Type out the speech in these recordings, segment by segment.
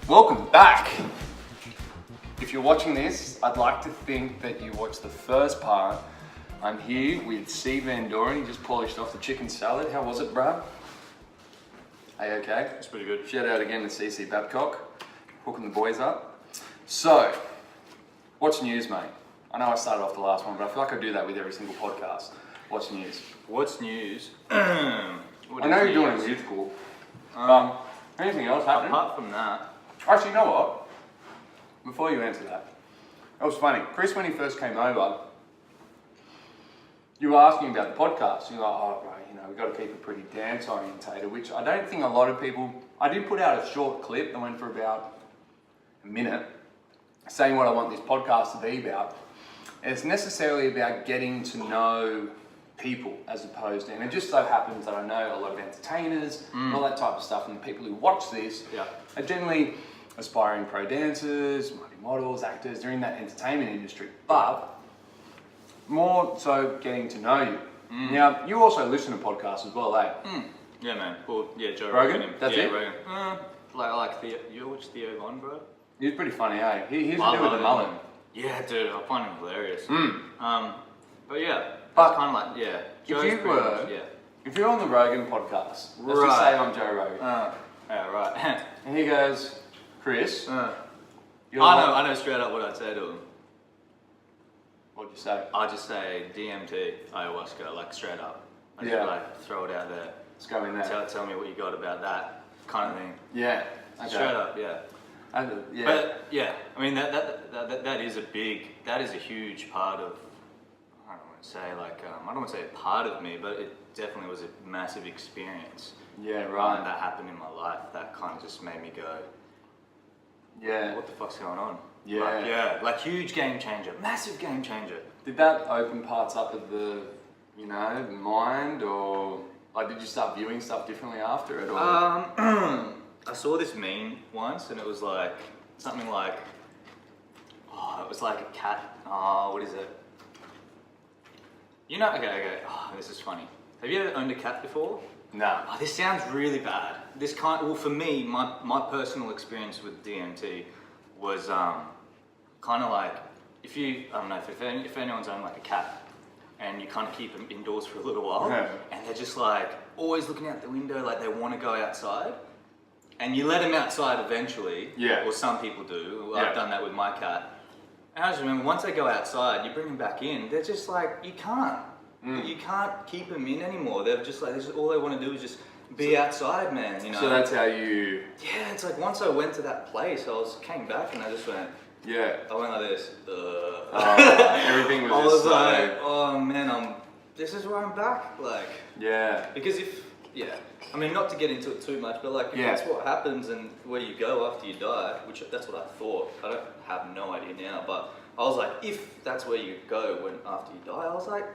Welcome back. If you're watching this, I'd like to think that you watched the first part. I'm here with Steve Van Doren. He just polished off the chicken salad. How was it, bruh? Are you okay? It's pretty good. Shout out again to CC Babcock, hooking the boys up. So, what's news, mate? I know I started off the last one, but I feel like I do that with every single podcast. What's news? What's news? I know you're doing a musical. Anything else happening? Apart from that, Actually, you know what? Before you answer that, it was funny. Chris, when he first came over, you were asking about the podcast. You're like, oh, right, we've got to keep it pretty dance orientated, which I don't think a lot of people. I did put out a short clip that went for about a minute, saying what I want this podcast to be about. And it's necessarily about getting to know people as opposed to, and it just so happens that I know a lot of entertainers and all that type of stuff, and the people who watch this are generally aspiring pro dancers, might be models, actors, they're in that entertainment industry, but more so getting to know you. Now, you also listen to podcasts as well, eh? yeah, man. Well, yeah, Joe Rogan? Rogan. That's it? Rogan. I like Theo. You watch Theo Von, bro? He's pretty funny, eh? He's I to do with love the him. mullet. Yeah, dude, I find him hilarious. But yeah, But it's kind of like, yeah. Joe's you pretty were- much, yeah. If you're on the Rogan podcast, let's just Right. say I'm Joe Rogan, Yeah, right. and he goes, Chris, you're I know straight up what I'd say to him. What'd you say? I just say DMT, ayahuasca, like straight up. I just Yeah. like throw it out there. Let's go in there. Tell me what you got about that kind of thing. Yeah. Okay. Straight up, yeah. Yeah. But yeah, I mean that is a huge part of. I don't want to say I don't want to say a part of me, but it definitely was a massive experience. Yeah, right. That happened in my life. That kind of just made me go, Yeah. what the fuck's going on? Yeah. Like huge game changer, massive game changer. Did that open parts up of the, mind, or like did you start viewing stuff differently after it? Or? I saw this meme once, and it was like something like, it was like a cat. What is it? Okay. This is funny. Have you ever owned a cat before? No. This sounds really bad. For me, my personal experience with DMT was kind of like, I don't know, if anyone's owned like a cat, and you kind of keep them indoors for a little while, and they're just like always looking out the window, like they want to go outside, and you let them outside eventually, or some people do. I've done that with my cat. And I just remember once they go outside, you bring them back in, they're just like, you can't keep them in anymore. They're just like, all they want to do is just be outside, man. So that's how you. Yeah, it's like once I went to that place, came back and I just went. Yeah. I went like this. Everything was. I just was so. like, oh man, this is where I'm back. Like. Yeah. Because I mean, not to get into it too much, but like, if that's what happens and where you go after you die, which that's what I thought. I don't have no idea now, but I was like, if that's where you go after you die, I was like,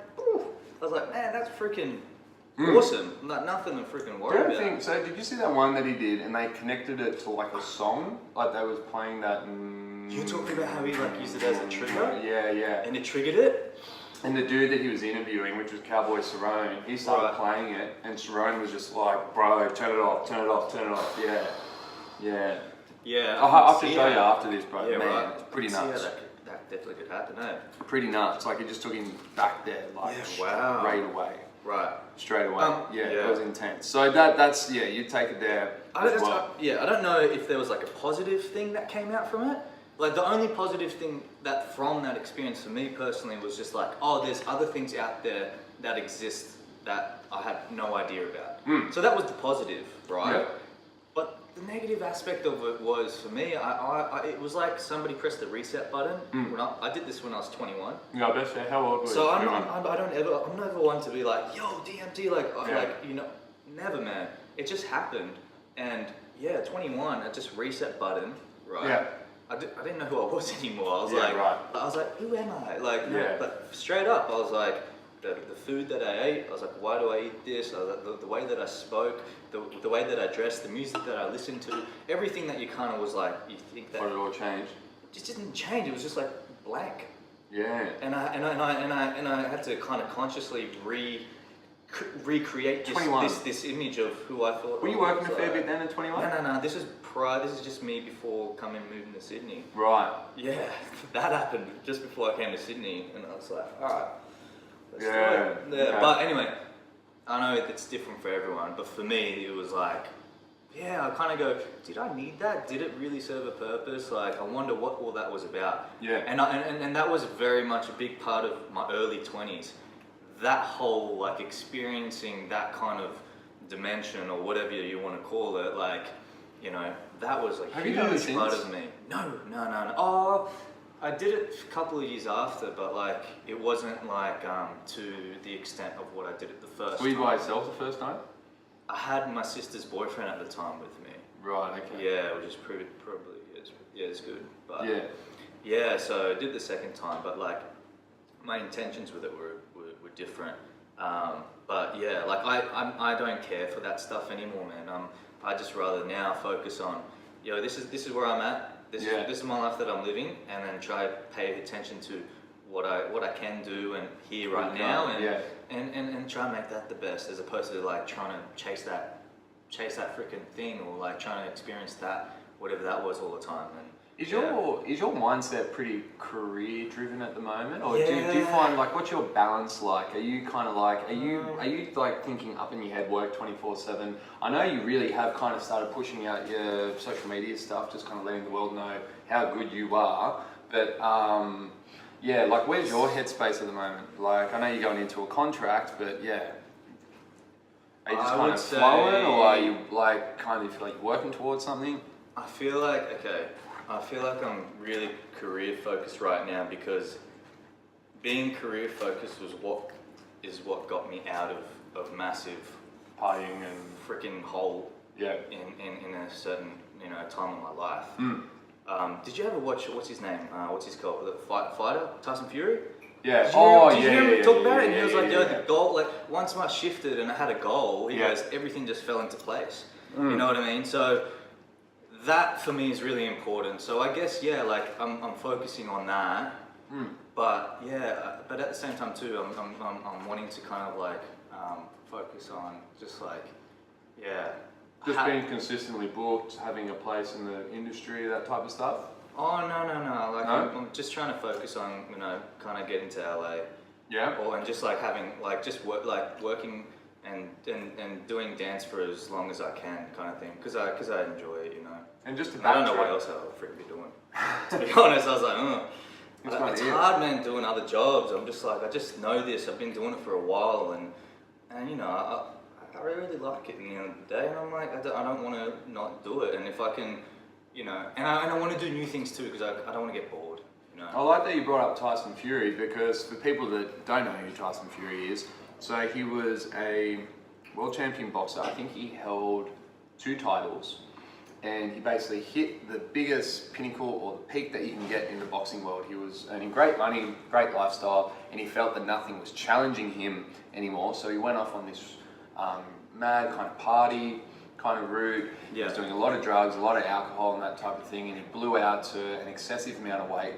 man, that's freaking awesome. Like nothing to freaking worry about. So did you see that one that he did, and they connected it to like a song, like they was playing that. You're talking about how he used it as a trigger? Yeah. And it triggered it? And the dude that he was interviewing, which was Cowboy Cerrone, he started playing it, and Cerrone was just like, bro, turn it off. Yeah. I'll have to show you after this, bro. Yeah, man, it's pretty nuts. Yeah, that definitely could happen, eh? Pretty nuts. Like, it just took him back there, like, straight away. Right. Straight away. It was intense. So that's you take it there as well. I don't know if there was like a positive thing that came out from it. Like the only positive thing from that experience for me personally was just like, there's other things out there that exist that I had no idea about. So that was the positive, right? Yeah. But the negative aspect of it was for me, it was like somebody pressed the reset button. When I did this when I was 21. Yeah, I bet so. How old were you? So I'm never one to be like, yo, DMT, never, man. It just happened, and 21, I just reset button, right? Yeah. I didn't know who I was anymore. I was like, who am I? But straight up, I was like, the food that I ate, I was like, why do I eat this? I was like, the way that I spoke, the way that I dressed, the music that I listened to, everything that you kind of was like, you think that. What, it all changed? Just didn't change. It was just like blank. Yeah. And I had to kind of consciously recreate 21. this image of who I thought. Were you I working a was fair like. bit then at 21? No. This is just me before moving to Sydney. Right. Yeah, that happened just before I came to Sydney, and I was like, all right, let's do Yeah, it. Yeah. okay. But anyway, I know it's different for everyone, but for me, it was like, yeah, I kind of go, did I need that? Did it really serve a purpose? Like, I wonder what all that was about. Yeah. And that was very much a big part of my early 20s. That whole, like, experiencing that kind of dimension, or whatever you want to call it, like, you know, that was a Have you done it huge part since? of me. No. Oh, I did it a couple of years after, but like, it wasn't like to the extent of what I did it the first Were you time. by yourself the first time? I had my sister's boyfriend at the time with me. Right, okay. Yeah, which is probably it's good. But Yeah. yeah, so I did the second time, but like, my intentions with it were different. But yeah, like I don't care for that stuff anymore, man. I just rather now focus on, this is where I'm at. This is my life that I'm living, and then try to pay attention to what I can do and here right now, and try and make that the best, as opposed to like trying to chase that freaking thing, or like trying to experience that, whatever that was, all the time. And Is your mindset pretty career driven at the moment, or do you find, like, what's your balance like? Are you kind of like, are you like thinking up in your head, work 24/7? I know you really have kind of started pushing out your social media stuff, just kind of letting the world know how good you are. But yeah, like, where's your headspace at the moment? Like, I know you're going into a contract, but yeah. Are you just kind of flowing, or are you like kind of like working towards something? I feel like I'm really career focused right now, because being career focused was what got me out of massive Partying and freaking hole yeah. in a certain time of my life. Did you ever watch, what's his name? What's his called? The fighter Tyson Fury? Yeah. Did you hear him talk about it? And he was like, the goal, like, once I shifted and I had a goal, he goes, everything just fell into place. You know what I mean? So that for me is really important. So I guess, like, I'm focusing on that. But but at the same time too, I'm wanting to kind of like focus on just like, Just being consistently booked, having a place in the industry, that type of stuff? Oh, no. Like, No? I'm just trying to focus on, kind of getting to LA. Yeah. And just like having, like, just working and doing dance for as long as I can, kind of thing. Because I enjoy it, And just to I don't know what backtrack- else I would freaking be doing. To be honest, I was like, it's hard, man, doing other jobs. I'm just like, I just know this. I've been doing it for a while, and I really like it in the end of the day, and I'm like, I don't want to not do it. And if I can, and I want to do new things too, because I don't want to get bored, I like that you brought up Tyson Fury, because for people that don't know who Tyson Fury is, so he was a world champion boxer. I think he held 2 titles, and he basically hit the biggest pinnacle, or the peak that you can get in the boxing world. He was earning great money, great lifestyle, and he felt that nothing was challenging him anymore. So he went off on this mad kind of party kind of route. He was doing a lot of drugs, a lot of alcohol and that type of thing, and he blew out to an excessive amount of weight.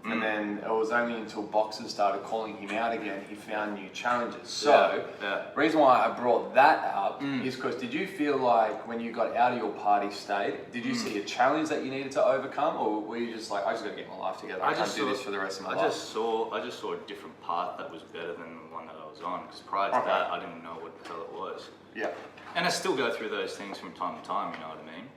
And then it was only until boxers started calling him out again, he found new challenges. So, the reason why I brought that up is because, did you feel like when you got out of your party state, did you see a challenge that you needed to overcome, or were you just like, I just got to get my life together, I can't do this for the rest of my life? I just saw a different path that was better than the one that I was on, because prior to that, I didn't know what the hell it was. Yeah. And I still go through those things from time to time, you know what I mean?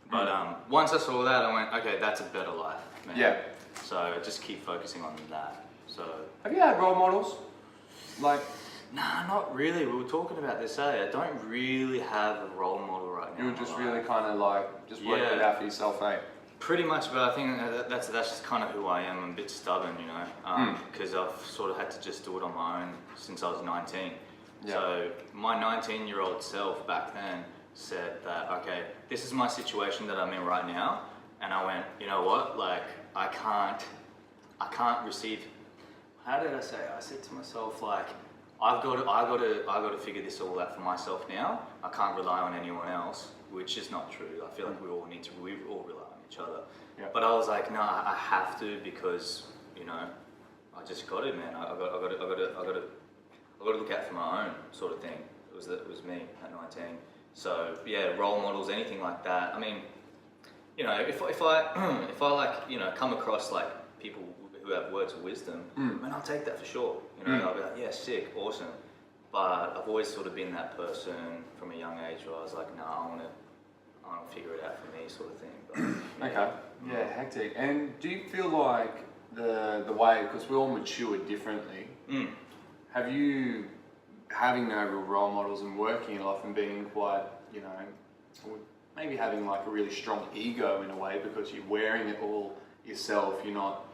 But once I saw that, I went, okay, that's a better life, man. Yeah. So I just keep focusing on that. So Have you had role models? Like, nah, not really. We were talking about this, I don't really have a role model right now. you were just really kind of like, just working it out for yourself, eh? Pretty much, but I think that's just kind of who I am. I'm a bit stubborn, because I've sort of had to just do it on my own since I was 19. Yeah. So my 19-year-old self back then said that, okay, this is my situation that I'm in right now, and I went, you know what, like, I can't receive. How did I say it? I said to myself, like, I got to figure this all out for myself now. I can't rely on anyone else, which is not true. I feel like we all rely on each other. Yeah. But I was like, no, I have to, because I just got it, man. I I've got to look out for my own sort of thing. It was me at 19. So yeah, role models, anything like that. I mean, you know, if I if I like, you know, come across like people who have words of wisdom, man, I'll take that for sure. You know, I'll be like, yeah, sick, awesome. But I've always sort of been that person from a young age where I was like, no, I want to figure it out for me, sort of thing. But, Okay. Yeah, hectic. And do you feel like the way, because we all mature differently, have you, having no real role models and working in life and being quite, you know, maybe having like a really strong ego in a way because you're wearing it all yourself, you're not,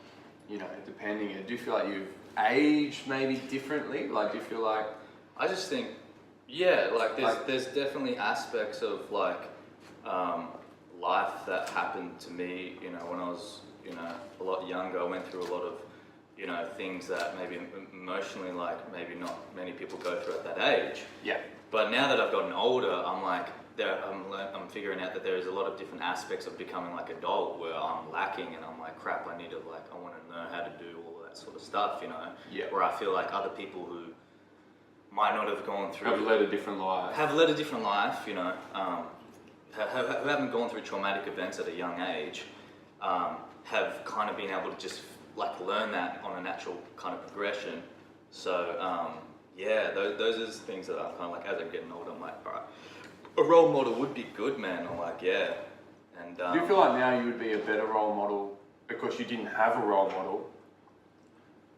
you know, depending on it. Do you feel like you've aged maybe differently? Like, do you feel like... I just think, yeah, like there's definitely aspects of like life that happened to me, you know, when I was, you know, a lot younger. I went through a lot of, you know, things that maybe emotionally, like maybe not many people go through at that age. Yeah. But now that I've gotten older, I'm like, I'm figuring out that there is a lot of different aspects of becoming like adult where I'm lacking, and I'm like, crap, I want to know how to do all of that sort of stuff, you know. Yeah. Where I feel like other people who might not have gone through... Have led a different life. Have led a different life, you know, who haven't gone through traumatic events at a young age, have kind of been able to just like learn that on a natural kind of progression. So yeah, those are the things that I'm kind of like, as I'm getting older, I'm like, all right, a role model would be good, man. I'm like, yeah. And do you feel like now you would be a better role model because you didn't have a role model?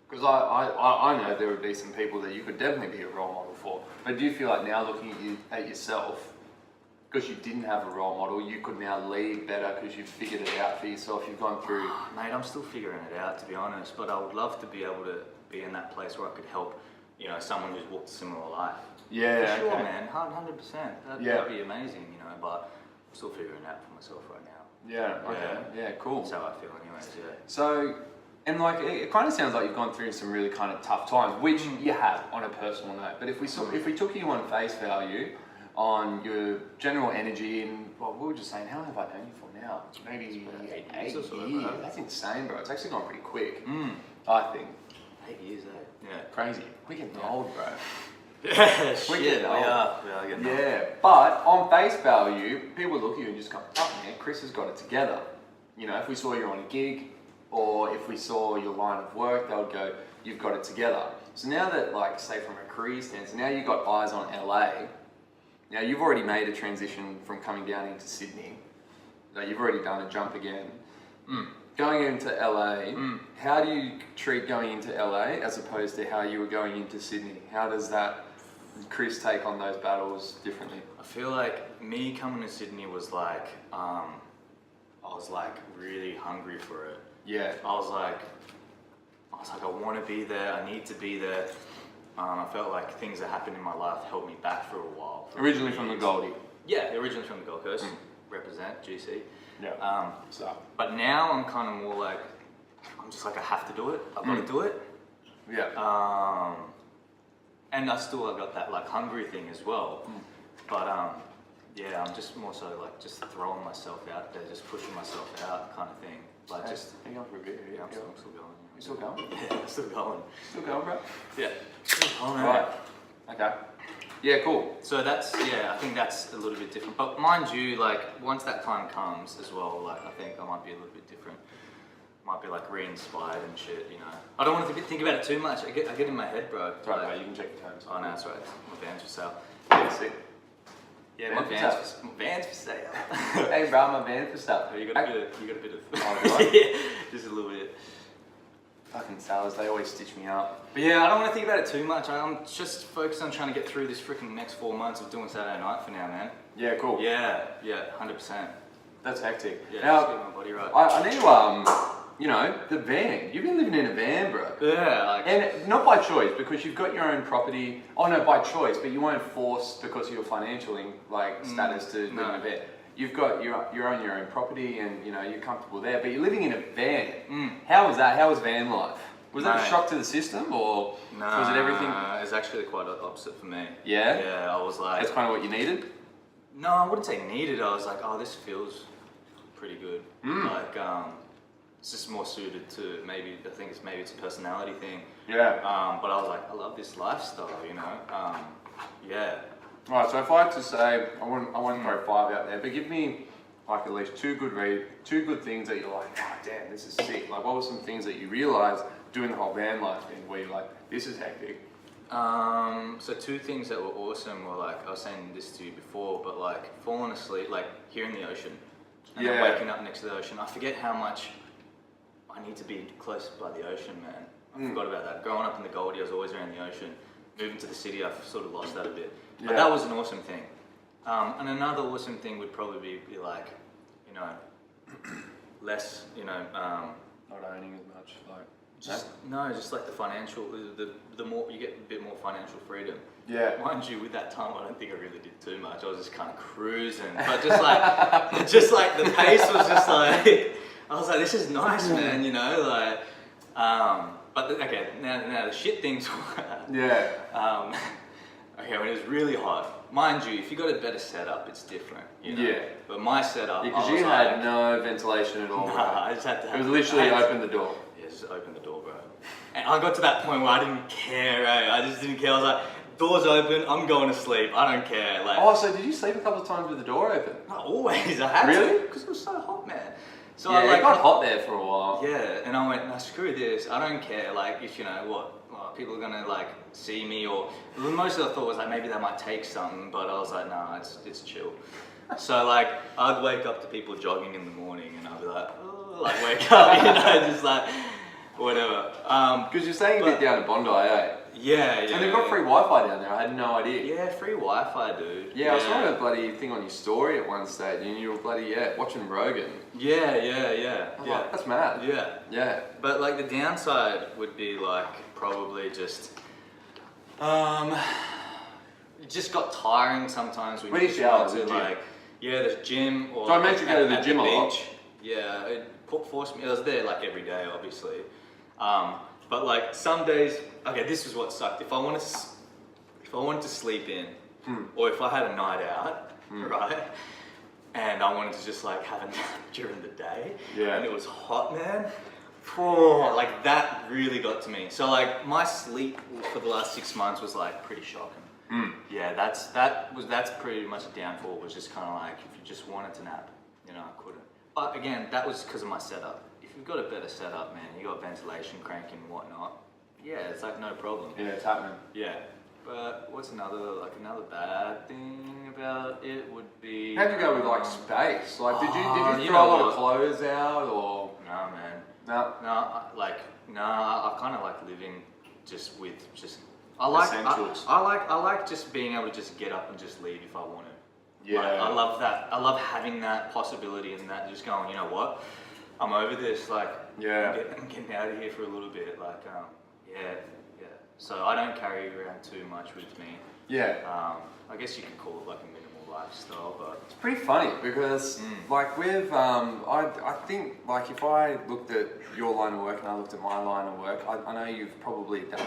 Because I know there would be some people that you could definitely be a role model for. But do you feel like now looking at yourself, because you didn't have a role model, you could now lead better because you've figured it out for yourself, you've gone through... Mate, I'm still figuring it out, to be honest, but I would love to be able to be in that place where I could help, you know, someone who's walked a similar life. Yeah, for sure, okay. Man, 100%. That'd be amazing, you know, but I'm still figuring it out for myself right now. Yeah, okay. Yeah, cool. That's how I feel anyways, yeah. So, and like, it kind of sounds like you've gone through some really kind of tough times, which you have on a personal note. But if we took you on face value, on your general energy, and well, we were just saying, how long have I known you for now? Maybe 8 years. That's insane, bro. It's actually gone pretty quick, I think. 8 years, eh? Yeah. Crazy. We're getting old, bro. Yeah, We're shit, getting old. we are getting old. Yeah, but on face value, people look at you and just go, oh man, Chris has got it together. You know, if we saw you on a gig, or if we saw your line of work, they would go, you've got it together. So now that, like, say from a career stance, now you've got eyes on LA. Now you've already made a transition from coming down into Sydney. Now you've already done a jump again. Going into LA, how do you treat going into LA as opposed to how you were going into Sydney? How does that, Chris, take on those battles differently? I feel like me coming to Sydney was like, I was like really hungry for it. Yeah. I was like, I want to be there. I need to be there. I felt like things that happened in my life held me back for a while. Originally from the Goldie. Yeah, originally from the Gold Coast. Represent GC. Yeah. But now I'm kind of more like, I'm just like, I have to do it. I've got to do it. Yeah. And I got that like hungry thing as well. But yeah, I'm just more so like just throwing myself out there, just pushing myself out kind of thing. Like just. Hang on for a bit. Yeah, I'm still going. You still going? Yeah, I'm still going. Still going, bro? Yeah. Oh, man. Right. Okay. Yeah, cool. So that's, yeah, I think that's a little bit different. But mind you, like, once that time comes as well, like, I think I might be a little bit different. Might be, like, re-inspired and shit, you know. I don't want to think about it too much. I get in my head, bro. It's right, mate. You can check your tones. Oh, no, that's right. My van's for sale. Yeah, sick. Yeah, Van my for van's for sale. Hey, bro, my van for stuff. You got a bit of... Oh, do I? Yeah, just a little bit. Fucking sellers, they always stitch me up. But yeah, I don't want to think about it too much. I'm just focused on trying to get through this freaking next 4 months of doing Saturday night for now, man. Yeah, cool. Yeah, 100%. That's hectic. Yeah, now, just get my body right. I need to, you know, the van. You've been living in a van, bro. Yeah, like... And not by choice, because you've got your own property. Oh no, by choice, but you weren't forced because of your financial status to live in a van. You've got your own property, and you know you're comfortable there. But you're living in a van. How was that? How was van life? Was that a shock to the system, or was it everything? It's actually quite opposite for me. Yeah. Yeah, I was like. That's kind of what you needed. No, I wouldn't say needed. I was like, oh, this feels pretty good. Like, it's just more suited to maybe, I think it's a personality thing. Yeah. But I was like, I love this lifestyle, you know. Yeah. All right, so if I had to say, I wouldn't throw 5 out there, but give me like at least 2 good things that you're like, oh damn, this is sick. Like, what were some things that you realized doing the whole van life thing where you're like, this is hectic? So 2 things that were awesome were like, I was saying this to you before, but like falling asleep, like hearing the ocean, and then waking up next to the ocean. I forget how much I need to be close by the ocean, man. I forgot about that. Growing up in the Goldie, I was always around the ocean. Moving to the city, I've sort of lost that a bit. But that was an awesome thing. And another awesome thing would probably be like, you know, less, you know, Not owning as much, like. just like the financial, the more you get a bit more financial freedom. Yeah. Mind you, with that time, I don't think I really did too much. I was just kind of cruising, but just like the pace was just like, I was like, this is nice, man, you know, like. But okay, now the shit things. Yeah. Okay, when it was really hot, mind you, if you got a better setup, it's different, you know. Yeah. But my setup, Because I you was had like, no ventilation at all. nah, right? I just had to. It was literally open the door. Yeah, just open the door, bro. And I got to that point where I didn't care, eh? I just didn't care. I was like, door's open, I'm going to sleep. I don't care. Like, Oh, so did you sleep a couple of times with the door open? not always. I had Really? to because it was so hot, man. So Yeah, I like it got hot there for a while. Yeah, and I went, nah, screw this. I don't care. Like, if you know what, people are gonna like see me, or most of the thought was like maybe they might take something, but I was like, nah, it's chill. So like, I'd wake up to people jogging in the morning, and I'd be like, oh, like wake up, you know, just like whatever. Because you're staying a bit down at Bondi, eh? Yeah. And they've got free Wi-Fi down there. I had no idea. Yeah, free Wi-Fi, dude. Yeah, I saw a bloody thing on your story at one stage, and you were bloody watching Rogan. Yeah. I'm like, that's mad. Yeah. Yeah. But like the downside would be like probably just it just got tiring sometimes when Where you do you just shower? wanted to The gym? like there's gym or So I meant to go to the at gym a lot. beach. Yeah, it forced me. I was there like every day, obviously. But like some days, okay, this is what sucked. If I wanted to sleep in, or if I had a night out, right, and I wanted to just like have a nap during the day, and it was hot, man. Like that really got to me. So like my sleep for the last 6 months was like pretty shocking. Yeah, that's pretty much a downfall. Was just kind of like if you just wanted to nap, you know, I couldn't. But again, that was because of my setup. If you've got a better setup, man, you got ventilation cranking and whatnot. Yeah, it's like no problem. Yeah, it's happening. Yeah. But what's another bad thing about it would be? How'd you go with like space? Like, did you you throw a know lot of what? clothes out or? Nah, man. No. I kind of like living just with just. I like Essentials. I like just being able to just get up and just leave if I want to. Yeah. Like, I love that. I love having that possibility and that just going. You know what? I'm over this. Like, Yeah. I'm getting out of here for a little bit. Like, yeah. So I don't carry around too much with me. Yeah. I guess you could call it like a minimal lifestyle, but It's pretty funny because, like, with I think like if I looked at your line of work and I looked at my line of work, I know you've probably done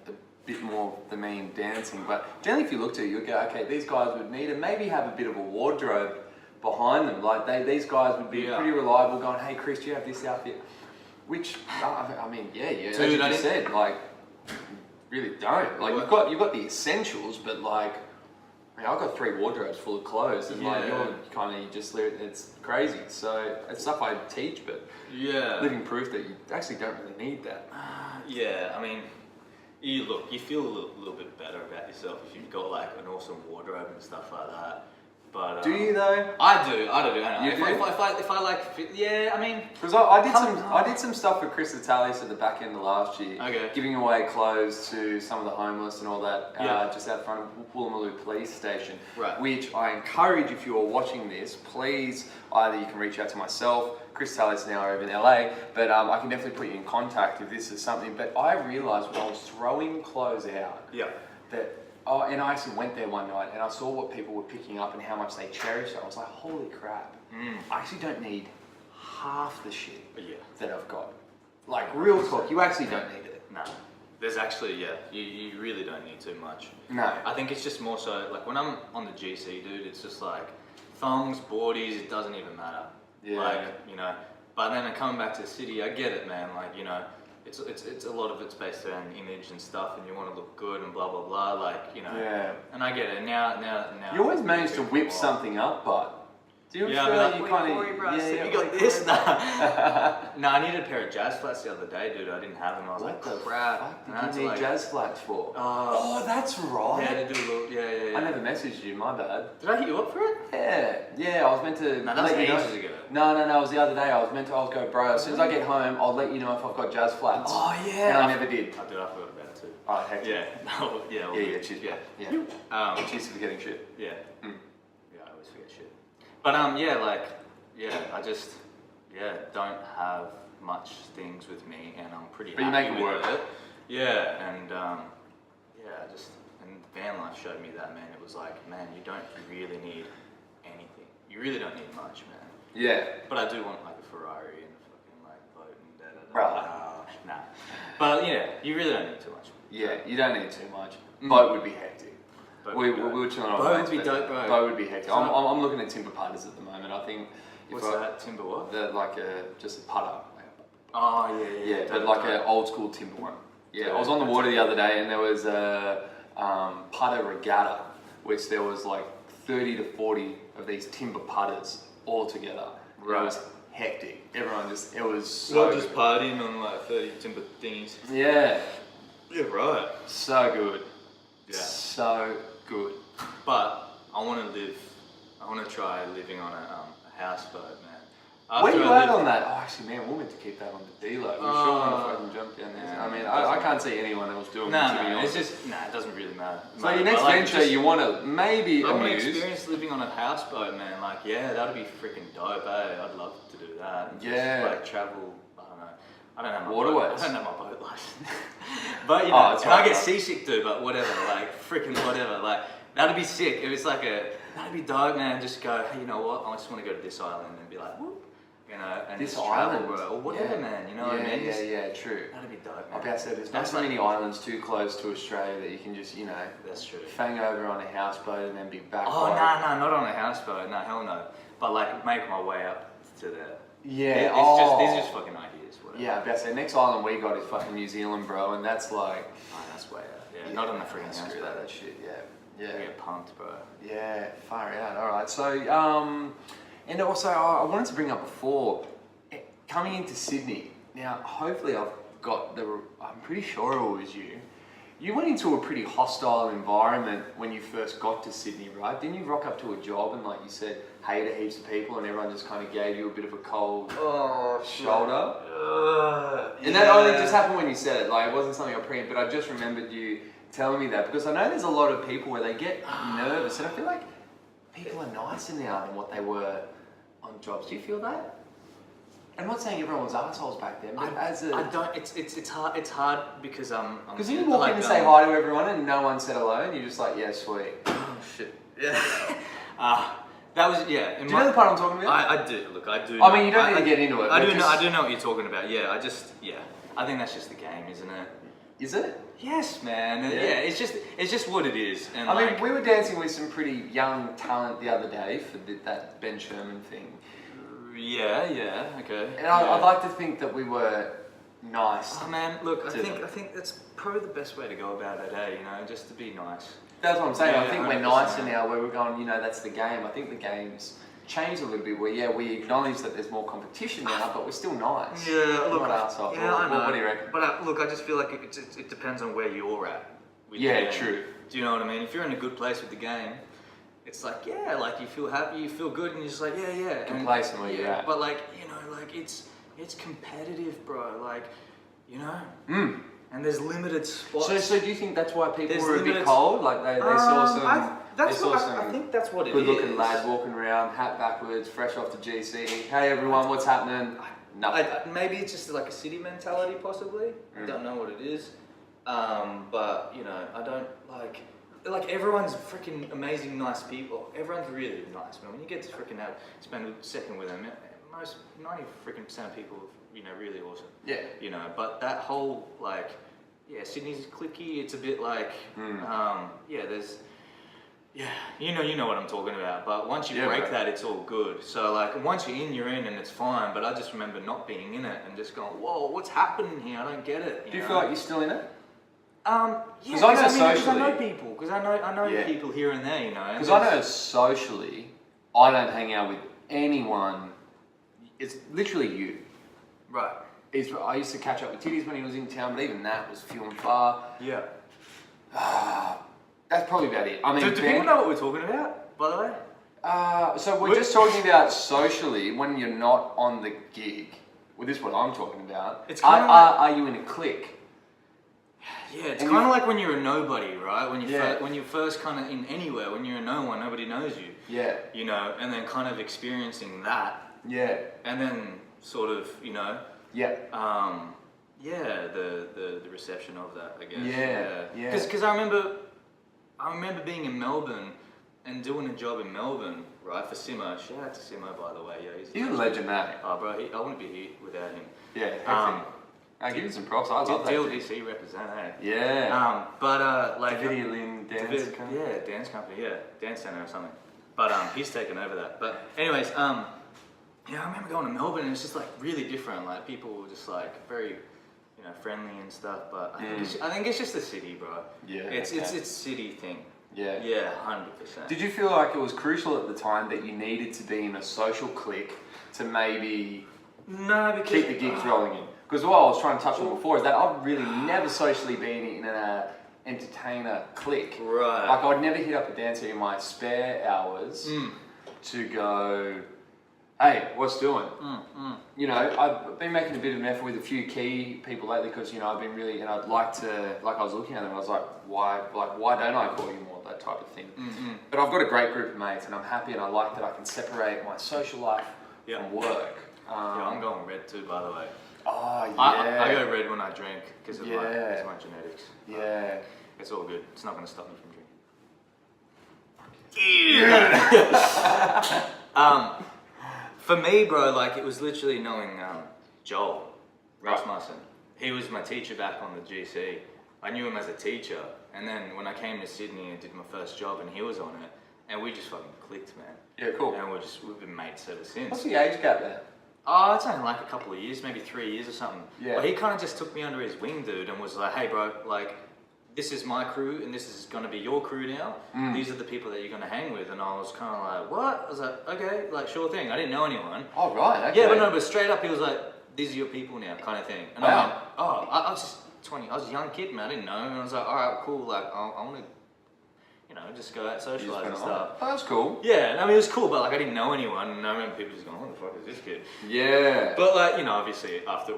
a bit more than me in dancing, but generally if you looked at it, you'd go, okay, these guys would need to maybe have a bit of a wardrobe behind them. Like these guys would be pretty reliable, going, hey Chris, do you have this outfit? Which I mean, yeah, as Dude, you I just didn't- said, like, really don't. Like you've got the essentials, but like. I mean, I've got 3 wardrobes full of clothes, and like you're kind of you just live. It's crazy. So it's stuff I teach, but yeah. living proof that you actually don't really need that. Yeah, I mean, you feel a little bit better about yourself if you've got like an awesome wardrobe and stuff like that. But Do you though? I do. I know. You If do? I like, yeah, I mean, Because I did some stuff with Chris Vitalis at the back end of last year, Okay. giving away clothes to some of the homeless and all that, Yeah. just out front of Woolloomooloo Police Station. Right. Which I encourage, if you are watching this, please either you can reach out to myself, Chris Vitalis now over in LA, but I can definitely put you in contact if this is something. But I realised when I was throwing clothes out that. Oh, and I actually went there one night and I saw what people were picking up and how much they cherished it. I was like, holy crap. I actually don't need half the shit that I've got. Like, real talk, you actually don't need it. no. There's actually, you really don't need too much. No. I think it's just more so, like when I'm on the GC, dude, it's just like thongs, boardies, it doesn't even matter. Yeah. Like, you know, But then coming back to the city, I get it, man. Like, you know, it's a lot of it's based around image and stuff, and you want to look good and blah blah blah. Like, you know. Yeah. And I get it. Now. You always manage to whip something up, but do you Yeah, feel but like like, you wait, kind Corey, of bro, so You got this? No, I needed a pair of jazz flats the other day, dude. I didn't have them. I was like, What the crap. fuck And I had did to, you need like, jazz flats for? Oh, Oh, that's right. yeah, to do a little. Yeah. I never messaged you. My bad. Did I hit you up for it? Yeah. I was meant to. No, that was let you know. ages ago. No. It was the other day. I was go, bro. As soon as I get home, I'll let you know if I've got jazz flats. Oh And yeah. I never did. I forgot about it too. Oh, heck Yeah. No. Yeah. well, Yeah. Cheers. Yeah. Cheers for forgetting shit. Yeah. Mm. Yeah. I always forget shit. But I just don't have much things with me, and I'm pretty. But you happy make it with work. it. Yeah, and and van life showed me that, man. It was like, man, you don't really need anything. You really don't need much, man. Yeah. But I do want like a Ferrari and a fucking like boat and da da da. Right. Nah. But yeah, you really don't need too much. Yeah. You don't need too much. Mm. Boat would be hectic. Boat We would be dope. were chilling on Boat boats, would be but dope, bro. Boat would be hectic. So- I'm looking at timber putters at the moment. I think. What's that? Timber what? Just a putter. Oh Yeah, but dope, like dope. an old school timber one. Yeah, I was Yeah, on the that's water the it. other day and there was a putter regatta, which there was like 30 to 40 of these timber putters all together. Right. It was hectic. Everyone it was Not so just partying on like 30 timber thingies. yeah, Yeah, right. so good. Yeah. So good. But I want to try living on a houseboat, man. Where After you I at lived- on that? Oh, actually, man, we're meant to keep that on the D-Lo. We sure want to fucking jump down there. yeah, I mean, it I doesn't- can't see anyone else doing it, No, to be no, honest. it's just, it doesn't really matter. So your next But, like, venture, just- you want to maybe I want to amuse. experience living on a houseboat, man. Like, yeah, that'd be freaking dope, eh? I'd love to do that. And Yeah. Just, like, travel, I don't know. I don't know my Waterways. Boat, I don't know my boat license. But, you Oh, know, it's and I right, get right. seasick, dude, but whatever. Like, freaking whatever. Like, that'd be sick. If it's like that'd be dope, man. Just go, hey, you know what? I just want to go to this island and be like, whoop. You know, and This just travel, island, bro. Or whatever, yeah. man. You know what I mean? Just- Yeah, true. That'd be dope, man. I'll be able to say there's not That's so like- many islands too close to Australia that you can just, That's true. fang over on a houseboat and then be back Oh, home. no, not on a houseboat. No, hell no. But like, make my way up to there. Yeah, These are just fucking ideas. Whatever. Yeah, I bet say next island we got is fucking New Zealand, bro, and that's like. Oh, that's way out. Yeah, not on the freaking Screw houseboat. that shit. You Yeah. get pumped, bro. Yeah, far out. All right. So, and also I wanted to bring up before coming into Sydney. Now, hopefully, I'm pretty sure it was you. You went into a pretty hostile environment when you first got to Sydney, right? Didn't you rock up to a job and, like you said, hey to heaps of people, and everyone just kind of gave you a bit of a cold shoulder? And that only just happened when you said it. Like, it wasn't something I pre, but I just remembered you telling me that because I know there's a lot of people where they get nervous, and I feel like people are nicer now than what they were on jobs. Do you feel that? I'm not saying everyone's assholes back then, but I don't. It's hard. It's hard because because you walk in and say hi to everyone and no one said hello, and you're just like, yeah, sweet. Oh shit. Yeah. That was yeah. Do you know the part I'm talking about? I do. Look, I do. I mean, you don't need to get into it. I but do know. just- I do know what you're talking about. Yeah. I think that's just the game, isn't it? Is it? Yes, man. Yeah. Yeah. It's just what it is. And I like, mean, we were dancing with some pretty young talent the other day for that Ben Sherman thing. Yeah. Okay. And yeah. I'd like to think that we were nice. Oh man, look, I to think them. that's probably the best way to go about it, eh? You know, just to be nice. That's what I'm saying. I Yeah, think we're 100%. nicer now where we're going, that's the game. I think the game's changed a little bit where, yeah, we acknowledge that there's more competition now, but we're still nice. Yeah, We're look, not assholes. yeah, I know. What do you reckon? But look, I just feel like it depends on where you're at. With Yeah, the game. true. Do you know what I mean? If you're in a good place with the game, it's like, yeah, like you feel happy, you feel good, and you're just like, yeah. Complacent where you're at. But like, like it's competitive, bro. Like, Mm. and there's limited spots. So do you think that's why people There's were a bit limited- cold? Like they saw some, That's they saw what some I think that's what it is. good-looking lad walking around, hat backwards, fresh off the GC. Hey everyone, what's happening? Nothing. Maybe it's just like a city mentality, possibly. I don't know what it is, but I don't like everyone's freaking amazing, nice people. Everyone's really nice, man. When you get to freaking spend a second with them, most 90% of people, really awesome. Yeah. But that whole Sydney's cliquey. It's a bit like, there's Yeah, you know what I'm talking about. But once you Yeah, break bro. that, it's all good. So like, once you're in, and it's fine. But I just remember not being in it and just going, "Whoa, what's happening here? I don't get it." Do you know? feel like you're still in it? Yeah, 'Cause I know because I know socially- people. Because I know Yeah. people here and there. And Because I know socially, I don't hang out with anyone. It's literally you. Right. I used to catch up with Titties when he was in town, but even that was few and far. Yeah. That's probably about it. I mean, Do people know what we're talking about? By the way. So we're just talking about socially when you're not on the gig. Well, this is what I'm talking about. It's kinda are you in a clique? Yeah, it's And kind of like when you're a nobody, right? When you Yeah. when you're first kind of in anywhere, when you're a no one, nobody knows you. Yeah. And then kind of experiencing that, Yeah. and then sort of, Yeah. the reception of that, I guess. Yeah. Because I remember being in Melbourne and doing a job in Melbourne, right, for Simo. Shout out to Simo, by the way. Yeah, He's a legend, mate. Oh, bro, I wouldn't be here without him. Yeah. I give him some props. I love that. Deal dude. DC represent, eh? Yeah. Like Davidia Lynn dance. company. yeah, dance company, yeah, dance center or something. But he's taken over that. But anyways, I remember going to Melbourne and it's just like really different. Like people were just like very, friendly and stuff. But I think it's just the city, bro. Yeah, it's okay. it's city thing. Yeah. Yeah, 100%. Did you feel like it was crucial at the time that you needed to be in a social clique to maybe No, because keep the gigs rolling in? Because what I was trying to touch on before is that I've really never socially been in an entertainer clique. Right. Like I'd never hit up a dancer in my spare hours to go, hey, what's doing? I've been making a bit of an effort with a few key people lately because, I've been really, and I'd like to, like I was looking at them, I was like, why don't I call you more, that type of thing. But I've got a great group of mates and I'm happy and I like that I can separate my social life from work. Yeah, I'm going red too, by the way. Oh, yeah. I go red when I drink because of my genetics. Yeah. It's all good. It's not going to stop me from drinking. For me, bro, like it was literally knowing Joel Rasmussen. He was my teacher back on the GC. I knew him as a teacher, and then when I came to Sydney and did my first job, and he was on it, and we just fucking clicked, man. Yeah, cool. And we've been mates ever since. What's the age gap there? Oh, it's only like a couple of years, maybe 3 years or something. Yeah. But he kind of just took me under his wing, dude, and was like, hey, bro, like, this is my crew, and this is going to be your crew now. These are the people that you're going to hang with. And I was kind of like, what? I was like, okay, like, sure thing. I didn't know anyone. Oh, right, okay. Yeah, but straight up, he was like, these are your people now, kind of thing. And I went, I was just 20. I was a young kid, man. I didn't know. And I was like, all right, cool. Like, I want to, just go out, socialize and stuff. Oh, that's cool. Yeah, I mean, it was cool, but like, I didn't know anyone. And I remember people just going, what the fuck is this kid? Yeah. But like, obviously after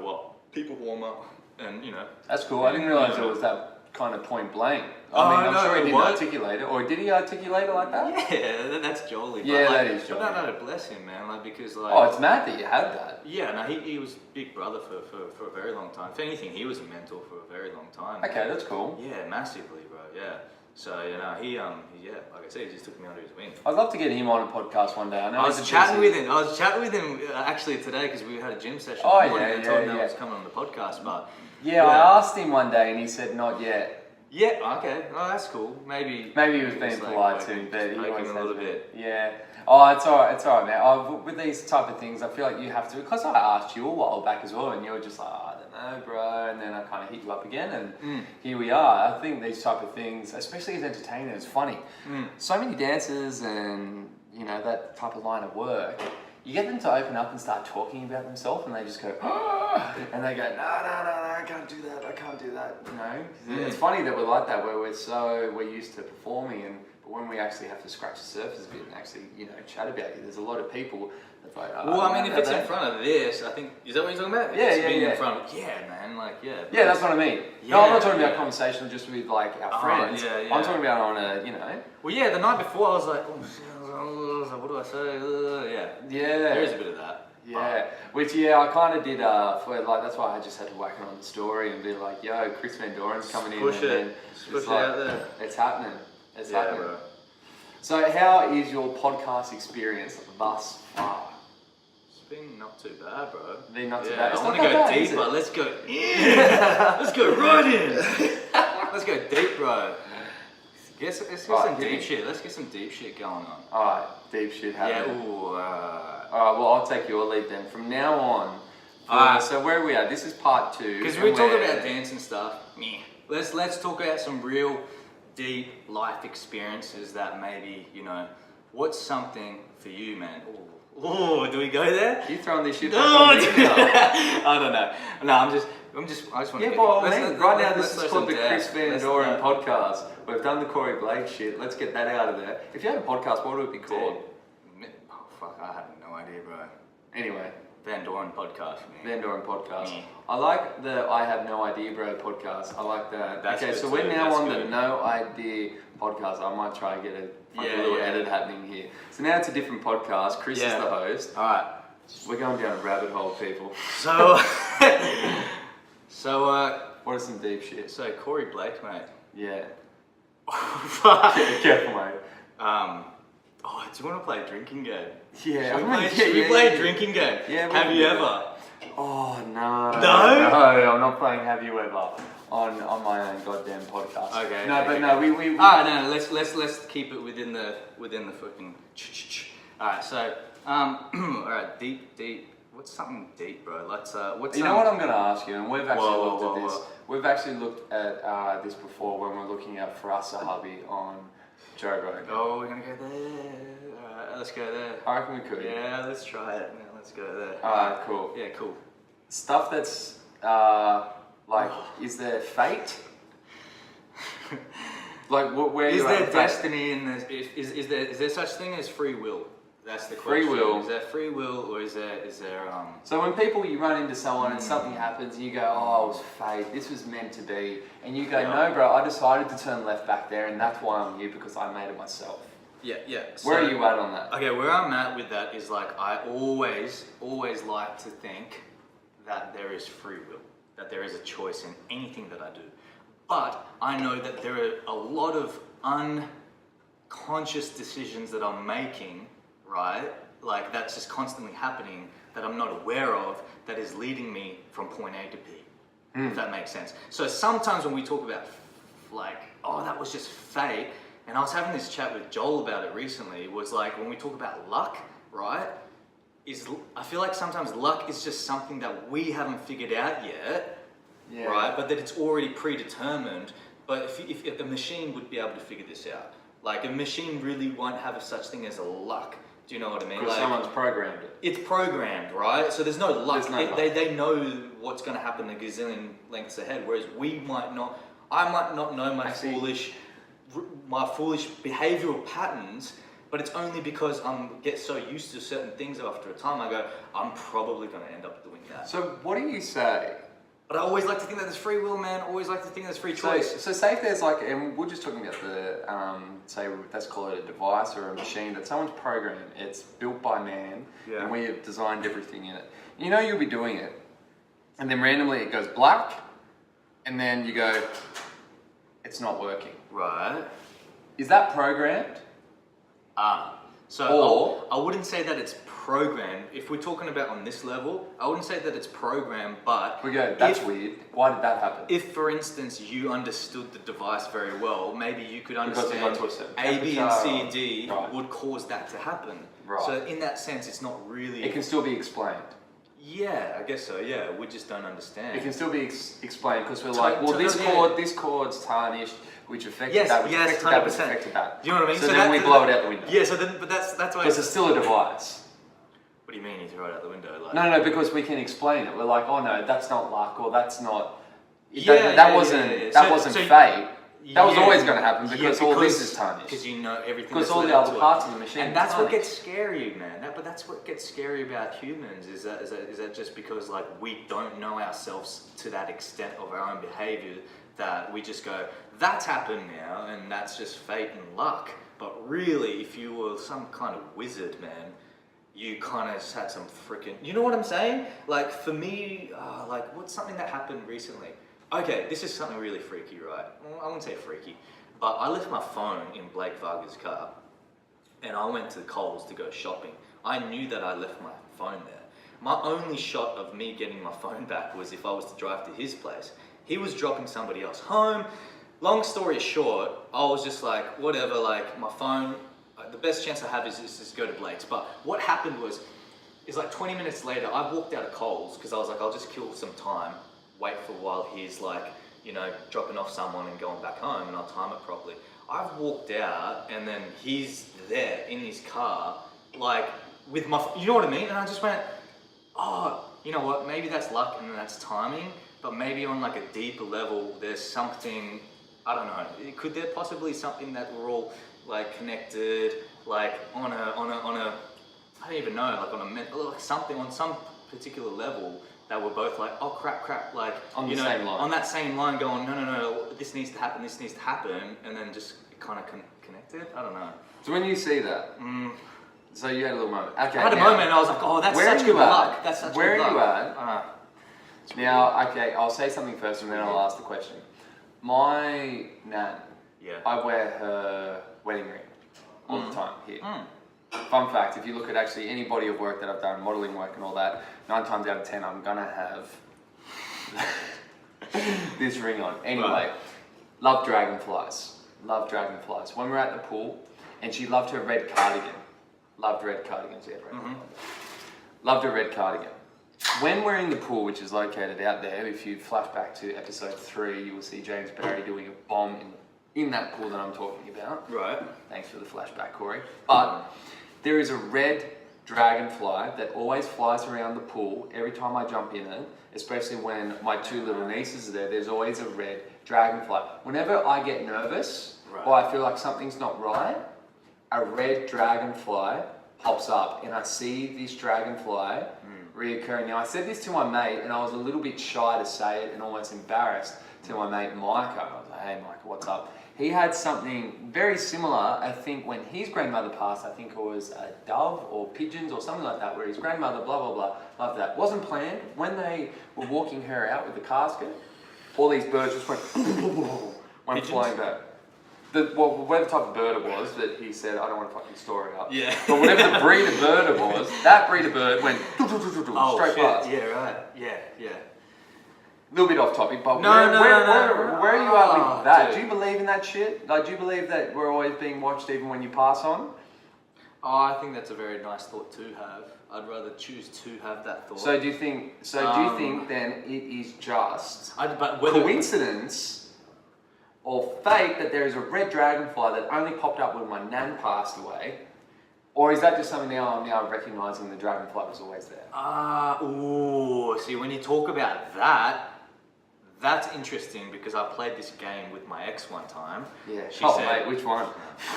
people warm up and That's cool. I didn't realise it was that kind of point blank. Oh, I'm no, sure he didn't what? articulate it. Or did he articulate it like that? Yeah, that's Jolie. Yeah, but, like, that is but Jolie. no, bless him, man. Like because like. Oh, it's mad that you had that. Yeah, no, he was big brother for a very long time. If anything, he was a mentor for a very long time. Okay, that's cool. Yeah, massively, bro. Yeah. So he like I said, he just took me under his wing. I'd love to get him on a podcast one day. I know I he's was a chatting busy- with him. I was chatting with him actually today because we had a gym session. Oh, this morning yeah, and I told him yeah, I yeah. was coming on the podcast, but Yeah, I asked him one day and he said not yet. yeah, okay, oh that's cool. Maybe Maybe he was being just, like, polite poking- too, but he poking always a has little been. bit. Yeah. Oh, it's alright, man. With these type of things, I feel like you have to, because I asked you a while back as well, and you were just like, I don't know, bro, and then I kind of hit you up again, and here we are. I think these type of things, especially as entertainers, funny. So many dancers and, that type of line of work, you get them to open up and start talking about themselves, and they just go, and they go, no, I can't do that, It's funny that we're like that, where we're used to performing, but when we actually have to scratch the surface a bit and actually, chat about it, there's a lot of people that's like, Well, I mean, if it's in front of this, I think, is that what you're talking about? If Yeah, it's yeah, being yeah. in front of, yeah, man, like, yeah. Yeah, that's what I mean. No, I'm not talking about Yeah. conversational just with like our friends. yeah, yeah. I'm talking about on a, Well, yeah, the night before I was like, oh shit, I was like, what do I say? Yeah. Yeah. There is a bit of that. Yeah, which I kind of did for like that's why I just had to whack it on the story and be like, yo, Chris Van Doren's coming in, Push and it. then Push it's it like, out there. It's happening. It's Yeah, happening. bro. So, how is your podcast experience thus far? It's been not too bad, bro. Been not too Yeah, bad. It's I not want to that go bad, is deeper. it? Let's go in. Let's go right in. Let's go deep, bro. Let's get Alright, some hit deep me. shit. Let's get some deep shit going on. Alright, deep shit Yeah. happening. Ooh. Alright, well, I'll take your lead then. From now on, Alright. so where are we at? This is part 2. Because we talk about dance and stuff. Meh. Let's talk about some real deep life experiences that maybe, you know, what's something for you, man? Ooh, do we go there? You throwing this shit No, back on me now? I don't know. No, I just want Yeah, to. well, right now this is called the Chris Let's Van Doren podcast. We've done the Corey Blake shit. Let's get that out of there. If you had a podcast, what would it be called? Oh fuck, I have no idea, bro. Anyway, Van Doren podcast, man. Van Doren podcast. Mm. I like the I Have No Idea Bro podcast. I like that. That's okay, good so too, we're now that's on the good. No Idea podcast. I might try and get a funny Yeah, little yeah. edit happening here. So now it's a different podcast. Chris is Yeah. the host. All right. We're going down a rabbit hole, people. So, What is some deep shit? so Corey Blake, mate. Yeah. Fuck. Careful, mate. Oh, do you want to play a drinking game? Yeah. Should we play a drinking game? Yeah, we Have can you do ever? Oh no. No? No, I'm not playing Have You Ever on my own goddamn podcast. Okay. No, okay, but okay. no, we No. Let's keep it within the fucking. All right. So, all right. Deep. What's something deep, bro? Let's. What's. You know what I'm going to ask you, and we've actually Whoa, looked whoa, at this. whoa. We've actually looked at this before when we're looking at For Us a Hubby on Joe Rogan. Oh, we're gonna go there. All right. Let's go there. I reckon we could. Yeah. Let's try it. Man, let's go there. Alright, cool. Yeah. Cool. Stuff that's like, is there fate? Like, where Is you there at? destiny in this? Is there such thing as free will? That's the Free question. will. Is there free will or is there So when you run into someone and something happens and you go, oh, it was fate, this was meant to be, and you go, Yeah. no bro, I decided to turn left back there and that's why I'm here because I made it myself. Yeah. Where are you at on that? Okay, where I'm at with that is like I always like to think that there is free will, that there is a choice in anything that I do. But I know that there are a lot of unconscious decisions that I'm making, right? Like that's just constantly happening that I'm not aware of that is leading me from point A to B. If that makes sense. So sometimes when we talk about like, oh, that was just fate, and I was having this chat with Joel about it recently, was like when we talk about luck, right? I feel like sometimes luck is just something that we haven't figured out yet, Yeah. right? But that it's already predetermined. But if a machine would be able to figure this out, like a machine really won't have a such thing as a luck. Do you know what I mean? Because Like, someone's programmed it. it's programmed, right? So there's no luck. There's no luck. They know what's going to happen a gazillion lengths ahead, whereas we might not. I might not know my Actually- foolish behavioural patterns, but it's only because get so used to certain things after a time. I go, I'm probably going to end up doing that. So what do you say? But I always like to think that there's free will, man. Always like to think there's free choice. So say if there's like, and we're just talking about the, say let's call it a device or a machine that someone's programmed. It's built by man, Yeah. and we have designed everything in it. You know you'll be doing it, and then randomly it goes black, and then you go, it's not working. Right. Is that programmed? So Or- I wouldn't say that it's programmed. If we're talking about on this level, I wouldn't say that it's programmed, but We go, that's if- weird. Why did that happen? If, for instance, you understood the device very well, maybe you could Because it understand got to a certain A, B, and C, temperature. D Right. would cause that to happen. Right. So in that sense, it's not really. It can still be explained. Yeah, I guess so. Yeah, we just don't understand. It can still be explained because we're To- like, well, to- this yeah. chord's tarnished, which affected Yes, that, which yes, affected that, which 100%. affected that. Do you know what I mean? So, So then that- we blow it out the window. Yeah, so then, but that's why. Because it's still a device. What do you mean you throw it out the window? Like, No, because we can explain it. We're like, oh no, that's not luck, or that's not. Yeah, that yeah, wasn't. yeah. That So- wasn't so- fate. That was Yeah. always going to happen Yeah, because all this is tarnished. Because you know everything. Because that's all led the up other to it. parts of the machine. And are that's what tarnished. gets scary, man. But that's what gets scary about humans. Is that just because like we don't know ourselves to that extent of our own behavior that we just go, that's happened now, and that's just fate and luck. But really, if you were some kind of wizard, man, you kind of just had some freaking. You know what I'm saying? Like for me, like what's something that happened recently? Okay, this is something really freaky, right? Well, I wouldn't say freaky, but I left my phone in Blake Varga's car, and I went to Coles to go shopping. I knew that I left my phone there. My only shot of me getting my phone back was if I was to drive to his place. He was dropping somebody else home. long story short, I was just like, whatever, like my phone, the best chance I have is just go to Blake's. But what happened is like 20 minutes later, I walked out of Coles because I was like, I'll just kill some time, wait for while he's like, you know, dropping off someone and going back home, and I'll time it properly. I've walked out and then he's there in his car, like with my, you know what I mean? And I just went, oh, you know what, maybe that's luck and that's timing, but maybe on like a deeper level, there's something, I don't know, could there possibly something that we're all like connected, like on a, I don't even know, like on a, like something on some particular level that we're both like, oh crap, like, On you the know, same line. on that same line going, no, this needs to happen, and then just kind of connected, I don't know. So when you see that, so you had a little moment. Okay. I had a moment and I was like, oh, that's where such are good you at? luck, that's such Where good are luck. you at? Now, okay, I'll say something first and then I'll ask the question. My nan, Yeah. I wear her wedding ring all the time here. Fun fact, if you look at actually any body of work that I've done, modelling work and all that, 9 times out of 10 I'm gonna have this ring on. Anyway, Right. love dragonflies. Love dragonflies. When we're at the pool, and she loved her red cardigan. Loved red cardigans, yeah, red. Loved her red cardigan. When we're in the pool, which is located out there, if you flash back to episode 3, you will see James Barry doing a bomb in that pool that I'm talking about. Right. Thanks for the flashback, Corey. But there is a red dragonfly that always flies around the pool every time I jump in it, especially when my 2 little nieces are there. There's always a red dragonfly. Whenever I get nervous or I feel like something's not right, a red dragonfly pops up and I see this dragonfly reoccurring. Now, I said this to my mate and I was a little bit shy to say it and almost embarrassed to my mate Micah. I was like, hey Micah, what's up? He had something very similar, I think, when his grandmother passed. I think it was a dove or pigeons or something like that, where his grandmother, blah, blah, blah, loved that. Wasn't planned. When they were walking her out with the casket, all these birds just went Pigeons? flying back. Whatever type of bird it was that he said, I don't want to fucking store it up. Yeah. But whatever the breed of bird it was, that breed of bird went straight past. Yeah, right. Yeah. A little bit off topic, but No, where are you at with that? dude. Do you believe in that shit? Like, do you believe that we're always being watched even when you pass on? Oh, I think that's a very nice thought to have. I'd rather choose to have that thought. So do you think? Do you think then it is just but whether coincidence or fate that there is a red dragonfly that only popped up when my nan passed away, or is that just something now I'm now recognizing the dragonfly was always there? See, when you talk about that, that's interesting because I played this game with my ex one time. Yeah. She Oh, said, mate, which one?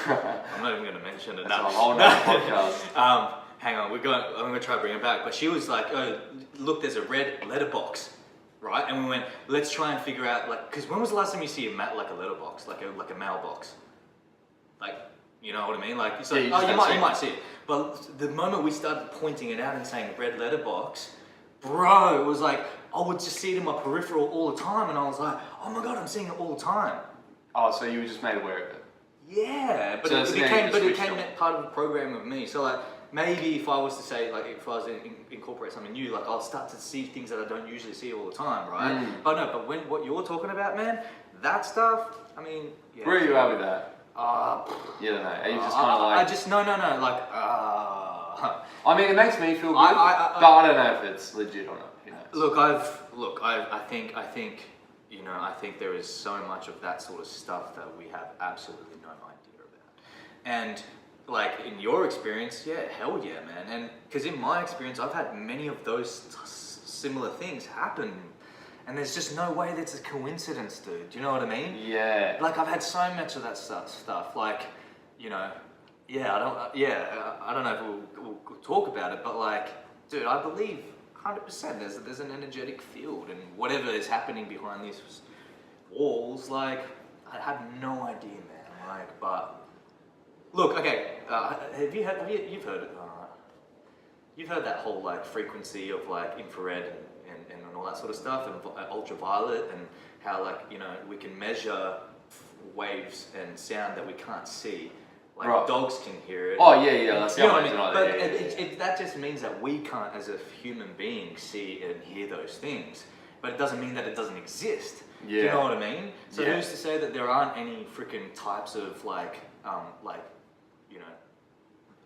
I'm not even going to mention it. That's No. a whole nother podcast. Hang on, I'm going to try to bring it back. But she was like, oh, look, there's a red letterbox, right? And we went, let's try and figure out, like, because when was the last time you see a letterbox, like a mailbox? Like, you know what I mean? Like, it's like, Yeah, you might see it. But the moment we started pointing it out and saying red letterbox, bro, it was like, I would just see it in my peripheral all the time. And I was like, oh my God, I'm seeing it all the time. Oh, so you were just made aware of it? Yeah, but So it now you became just switched on. part of the program with me. So like maybe if I was to say like if I was to incorporate something new, like I'll start to see things that I don't usually see all the time, right? But when what you're talking about, man, that stuff. I mean, yeah. Where are you at with that? You don't know. Are you just kind of like? I just no. Like I mean, it makes me feel good, I- but I don't know if it's legit or not. Who knows? I think you know, I think there is so much of that sort of stuff that we have absolutely no idea about. And like in your experience, yeah, hell yeah, man. And because in my experience, I've had many of those similar things happen, and there's just no way that's a coincidence, dude. Do you know what I mean? Yeah. Like I've had so much of that stuff. Like, you know, I don't know if we'll talk about it, but like, dude, I believe 100% there's an energetic field, and whatever is happening behind these walls, like, I have no idea, man. Like, but look, okay, you've heard it. You've heard that whole like frequency of like infrared and all that sort of stuff, and ultraviolet, and how like, you know, we can measure waves and sound that we can't see. Like Right. dogs can hear it. Oh yeah. That's You know what I mean? know, But yeah. that just means that we can't, as a human being, see and hear those things. But it doesn't mean that it doesn't exist. Do you know what I mean? So Yeah. who's to say that there aren't any freaking types of you know,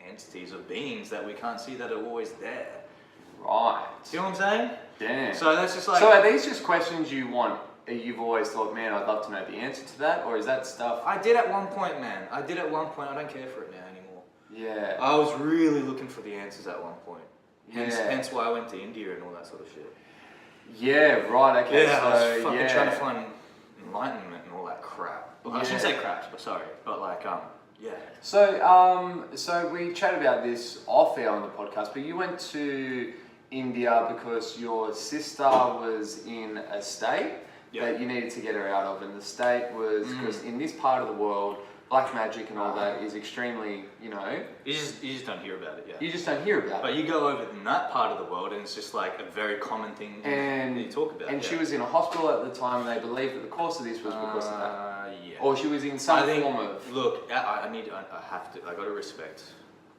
entities or beings that we can't see that are always there? Right. See what I'm saying? Damn. So that's just like. So are these just questions you want? You've always thought, man, I'd love to know the answer to that, or is that stuff? I did at one point, man. I did at one point. I don't care for it now anymore. Yeah. I was really looking for the answers at one point. Yeah. Hence why I went to India and all that sort of shit. Yeah. Right. Okay. Yeah, So I was fucking yeah. trying to find enlightenment and all that crap. Well, I shouldn't Yeah. say crap, but sorry. But like, yeah. So we chatted about this off air on the podcast, but you went to India because your sister was in a state that you needed to get her out of, and the state was because in this part of the world, black magic and all that is extremely, you know. You just don't hear about it, yeah. You just don't hear about But it. you go over in that part of the world, and it's just like a very common thing that you talk about. And she was in a hospital at the time, and they believed that the cause of this was because of that. Yeah. Or she was in some form of. Look, I got to respect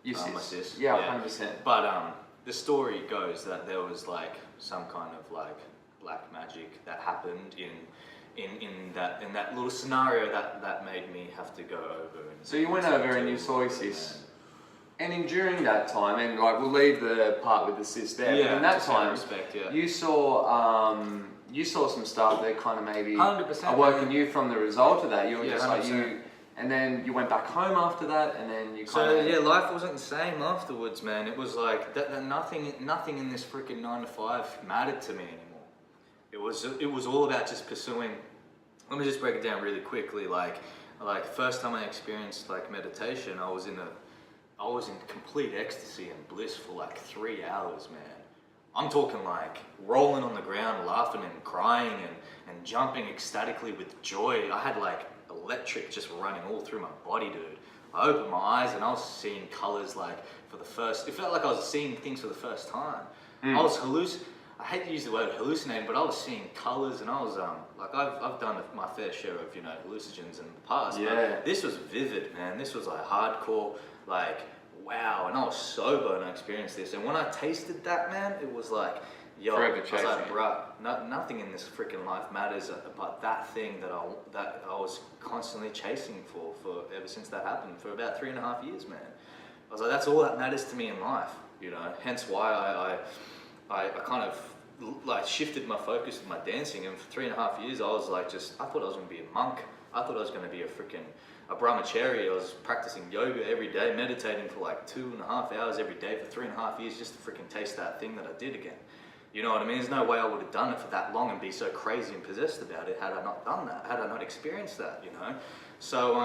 Your my sis. sis. Yeah, 100%. But the story goes that there was like some kind of like black magic that happened in that little scenario that made me have to go over. So you went over and you saw your sis. And during that time, and like we'll leave the part with the sis there, but in that just out of time, respect, you saw some stuff that kind of maybe 100%, are working you from the result of that. You were Yeah, just like 100%. and then you went back home after that, and then you kind So of yeah, life wasn't the same afterwards, man. It was like that nothing in this freaking 9 to 5 mattered to me anymore. It was all about just pursuing. Let me just break it down really quickly. Like first time I experienced like meditation, I was in complete ecstasy and bliss for like 3 hours, man. I'm talking like rolling on the ground, laughing and crying and jumping ecstatically with joy. I had like electric just running all through my body, dude. I opened my eyes and I was seeing colors like it felt like I was seeing things for the first time. I was I hate to use the word hallucinating, but I was seeing colors and I was like I've done my fair share of, you know, hallucinogens in the past. Yeah. But this was vivid, man. This was like hardcore, like wow. And I was sober and I experienced this. And when I tasted that, man, it was like, yo, Forever I was chasing like, it. bruh, nothing in this freaking life matters but that thing that I was constantly chasing for ever since that happened for about 3.5 years, man. I was like, that's all that matters to me in life, you know. Hence why I kind of like shifted my focus with my dancing, and for 3.5 years I was like I thought I was going to be a monk. I thought I was going to be a brahmachari. I was practicing yoga every day, meditating for like 2.5 hours every day for 3.5 years just to freaking taste that thing that I did again. You know what I mean? There's no way I would have done it for that long and be so crazy and possessed about it had I not done that, had I not experienced that, you know? So,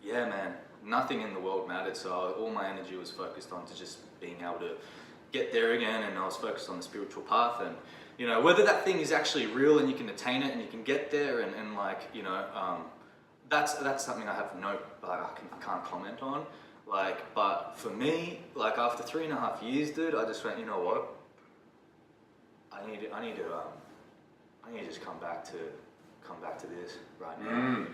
yeah, man, nothing in the world mattered. So all my energy was focused on to just being able to get there again, and I was focused on the spiritual path. And, you know, whether that thing is actually real and you can attain it and you can get there and like, you know, that's something I have I can't comment on. Like, but for me, like after 3.5 years, dude, I just went, you know what? I need to just come back to this right now.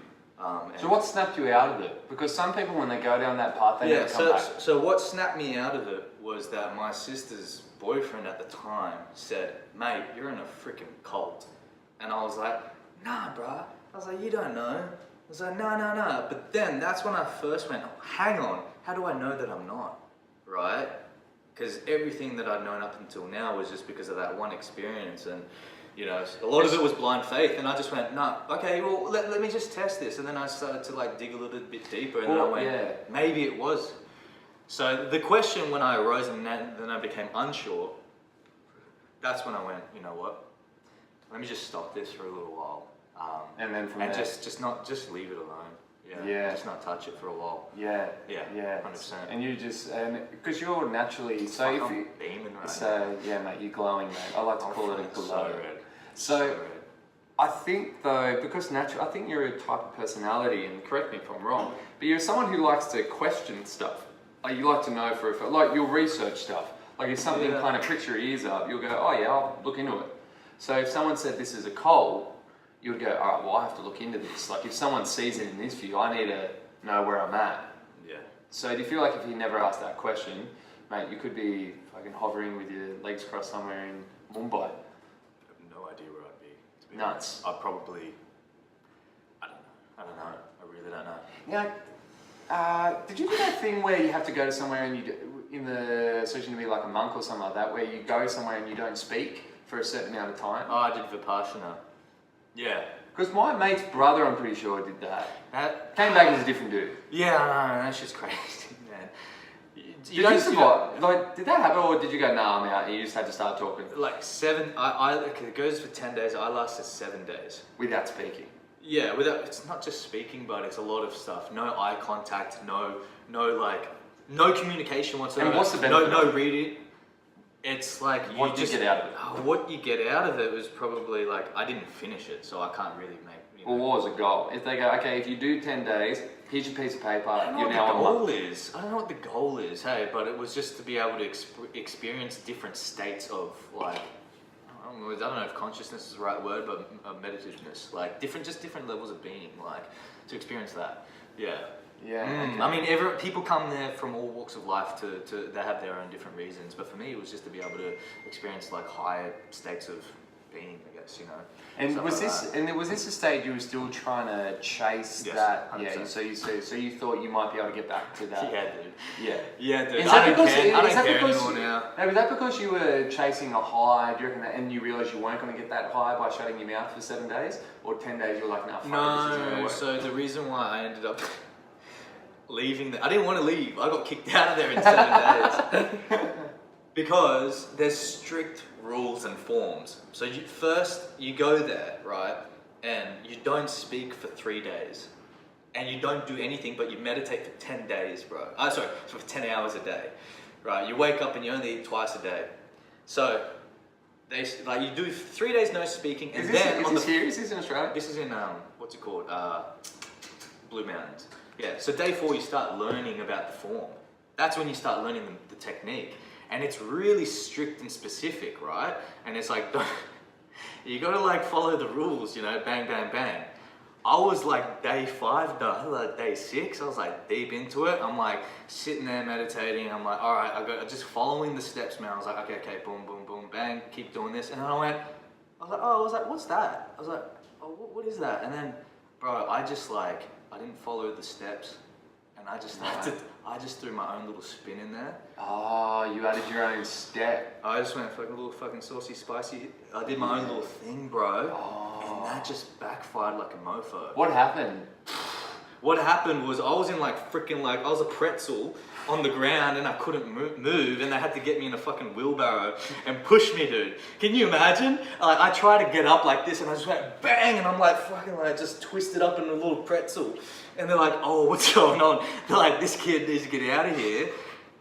So what snapped you out of it? Because some people, when they go down that path, they never come back. So what snapped me out of it was that my sister's boyfriend at the time said, mate, you're in a freaking cult. And I was like, nah, bruh. I was like, you don't know. I was like, no. But then that's when I first went, oh, hang on, how do I know that I'm not, right? Because everything that I'd known up until now was just because of that one experience. And, you know, a lot of it was blind faith. And I just went, no, okay, well, let me just test this. And then I started to like dig a little bit deeper. And then I went, maybe it was. So the question when I arose and then I became unsure, that's when I went, you know what? Let me just stop this for a little while. And then from and there, just leave it alone. Yeah. Just not touch it for a while. Yeah. 100%. And you just because you're naturally so if I'm you beaming right now. so yeah, mate, you're glowing, mate. I like to call it a glow. So red. So red. I think though, because I think you're a type of personality, and correct me if I'm wrong, but you're someone who likes to question stuff. Like you like to know for a fact, like you'll research stuff. Like if something kind of pricks your ears up, you'll go, oh yeah, I'll look into it. So if someone said this is a coal, you would go, all right, well, I have to look into this. Like if someone sees it in this view, I need to know where I'm at. Yeah. So do you feel like if you never asked that question, mate, you could be fucking hovering with your legs crossed somewhere in Mumbai? I have no idea where I'd be, to Nuts. I probably, I don't know. I really don't know. Now, did you do that thing where you have to go to somewhere and so it's going to be like a monk or something like that, where you go somewhere and you don't speak for a certain amount of time? Oh, I did Vipassana. Yeah. Because my mate's brother, I'm pretty sure, did that. That Came back as a different dude. Yeah, I know, that's just crazy, man. Did you survive? Like, did that happen, or did you go, nah, I'm out, and you just had to start talking? Like it goes for 10 days, I lasted 7 days. Without speaking? Yeah, it's not just speaking, but it's a lot of stuff. No eye contact, no communication whatsoever. And what's the benefit? No reading. It's like What did you get out of it? What you get out of it was probably like, I didn't finish it, so I can't really make. Well, what was the goal? If they go, okay, if you do 10 days, here's your piece of paper, I don't know you're what now the on goal month. is. I don't know what the goal is, hey, but it was just to be able to experience different states of like, I don't know if consciousness is the right word, but meditativeness, like different levels of being, like to experience that. Yeah. Yeah. Okay. I mean, people come there from all walks of life to they have their own different reasons, but for me, it was just to be able to experience like higher states of being, I guess, you know. And was this a stage you were still trying to chase Yes, that? 100%. Yeah. So you thought you might be able to get back to that? Yeah, dude. Yeah. Yeah, dude. Is that I don't because care anymore now. No, was that because you were chasing a high? Do you reckon that, and you realised you weren't going to get that high by shutting your mouth for 7 days, or 10 days? You were like, nah, fuck it, this isn't going to No, work. so the reason why I ended up leaving, I didn't want to leave. I got kicked out of there in 7 days. Because there's strict rules and forms. So you go there, right? And you don't speak for 3 days. And you don't do anything, but you meditate for 10 days, bro. So for 10 hours a day, right? You wake up and you only eat twice a day. So you do 3 days no speaking, and Is then this here? Is this in Australia? this is in what's it called? Blue Mountains. Yeah. So day 4 you start learning about the form. That's when you start learning the technique, and it's really strict and specific, right? And it's like you got to like follow the rules, you know, bang, bang, bang. I was like day 5, like day 6. I was like deep into it. I'm like sitting there meditating. I'm like, all right, just following the steps, man. I was like, okay, boom, boom, boom, bang, keep doing this. And then I was like, what's that? I was like, oh, what is that? And then, bro, I didn't follow the steps, and I just threw my own little spin in there. Oh, you added your own step. I just went for like a little fucking saucy, spicy. I did my own little thing, bro. Oh. And that just backfired like a mofo. What happened? What happened was I was in like freaking like, I was a pretzel on the ground and I couldn't move, and they had to get me in a fucking wheelbarrow and push me, dude. Can you imagine? Like I tried to get up like this and I just went bang, and I'm like fucking like just twisted up in a little pretzel. And they're like, oh, what's going on? They're like, this kid needs to get out of here.